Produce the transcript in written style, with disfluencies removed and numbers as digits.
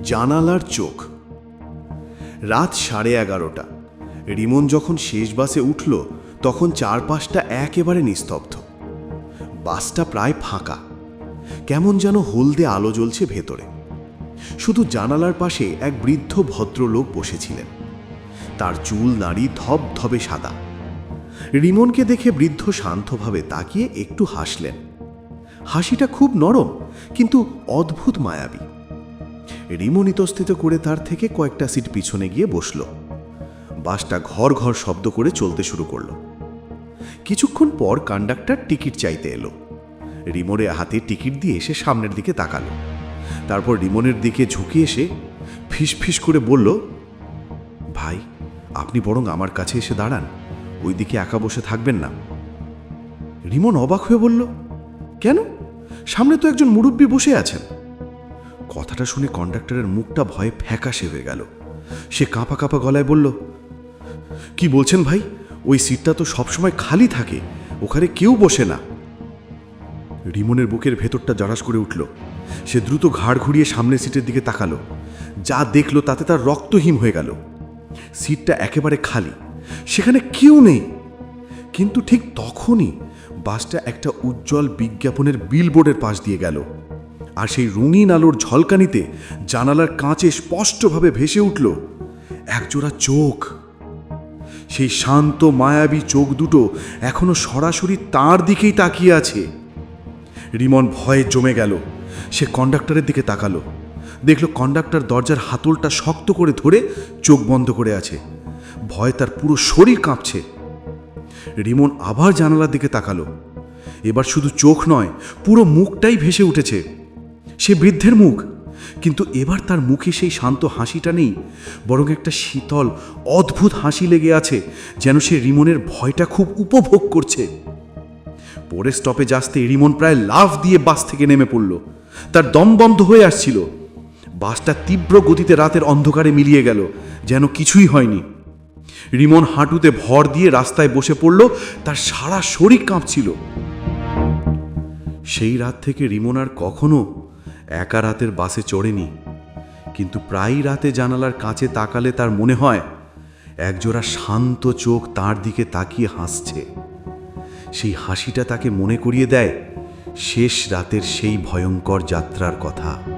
জানালার চোখ। রাত 11:30। রিমন যখন শেষ বাসে উঠল তখন চারপাশটা একেবারে নিস্তব্ধ। বাসটা প্রায় ফাঁকা, কেমন যেন হলদে আলো জ্বলছে ভেতরে। শুধু জানালার পাশে এক বৃদ্ধ ভদ্রলোক বসেছিলেন। তার চুল নাড়ি ধবধবে সাদা। রিমনকে দেখে বৃদ্ধ শান্তভাবে তাকিয়ে একটু হাসলেন। হাসিটা খুব নরম কিন্তু অদ্ভুত মায়াবী। রিমন ইতস্তত করে তার থেকে কয়েকটা সিট পিছনে গিয়ে বসল। বাসটা ঘর ঘর শব্দ করে চলতে শুরু করল। কিছুক্ষণ পর কন্ডাক্টর টিকিট চাইতে এলো। রিমনের হাতে টিকিট দিয়ে এসে সামনের দিকে তাকালো। তারপর রিমনের দিকে ঝুঁকে এসে ফিসফিস করে বলল, ভাই, আপনি বরং আমার কাছে এসে দাঁড়ান, ওইদিকে একা বসে থাকবেন না। রিমন অবাক হয়ে বলল, কেন? সামনে তো একজন মুরব্বী বসে আছেন। কথাটা শুনে কন্ডাক্টরের মুখটা ভয়ে ফ্যাকাশে হয়ে গেল। সে কাঁপা কাঁপা গলায় বলল, কি বলছেন ভাই? ওই সিটটা তো সবসময় খালি থাকে, ওখানে কেউ বসে না। রিমনের বুকের ভেতরটা জড়াস করে উঠল। সে দ্রুত ঘাড় ঘুরিয়ে সামনের সিটের দিকে তাকালো। যা দেখলো তাতে তার রক্তহীন হয়ে গেল। সিটটা একেবারে খালি, সেখানে কেউ নেই। কিন্তু ঠিক তখনই বাসটা একটা উজ্জ্বল বিজ্ঞাপনের বিলবোর্ডের পাশ দিয়ে গেল। আর সেই রঙিন আলোর ঝলকানিতে জানালার কাঁচে স্পষ্টভাবে ভেসে উঠল একজোড়া চোখ। সেই শান্ত মায়াবী চোখ দুটো এখনো সরাসরি তার দিকেই তাকিয়ে আছে। রিমন ভয়ে জমে গেল। সে কন্ডাক্টরের দিকে তাকালো। দেখল কন্ডাক্টর দরজার হাতলটা শক্ত করে ধরে চোখ বন্ধ করে আছে। ভয়ে তার পুরো শরীর কাঁপছে। রিমন আবার জানালার দিকে তাকালো। এবার শুধু চোখ নয়, পুরো মুখটাই ভেসে উঠেছে। সে বৃদ্ধের মুখ, কিন্তু এবার তার মুখে সেই শান্ত হাসিটা নেই, বরং একটা শীতল অদ্ভুত হাসি লেগে আছে, যেন সে রিমনের ভয়টা খুব উপভোগ করছে। পরে স্টপেজ আসতে রিমন প্রায় লাফ দিয়ে বাস থেকে নেমে পড়ল। তার দম বন্ধ হয়ে আসছিল। বাসটা তীব্র গতিতে রাতের অন্ধকারে মিলিয়ে গেল, যেন কিছুই হয়নি। রিমন হাঁটুতে ভর দিয়ে রাস্তায় বসে পড়ল। তার সারা শরীর কাঁপছিল। সেই রাত থেকে রিমন আর কখনো একা রাতের বাসে চড়েনি। কিন্তু প্রায় রাতে জানালার কাছে তাকালে তার মনে হয় একজোড়া শান্ত চোখ তার দিকে তাকিয়ে হাসছে। সেই হাসিটা তাকে মনে করিয়ে দেয় শেষ রাতের সেই ভয়ঙ্কর যাত্রার কথা।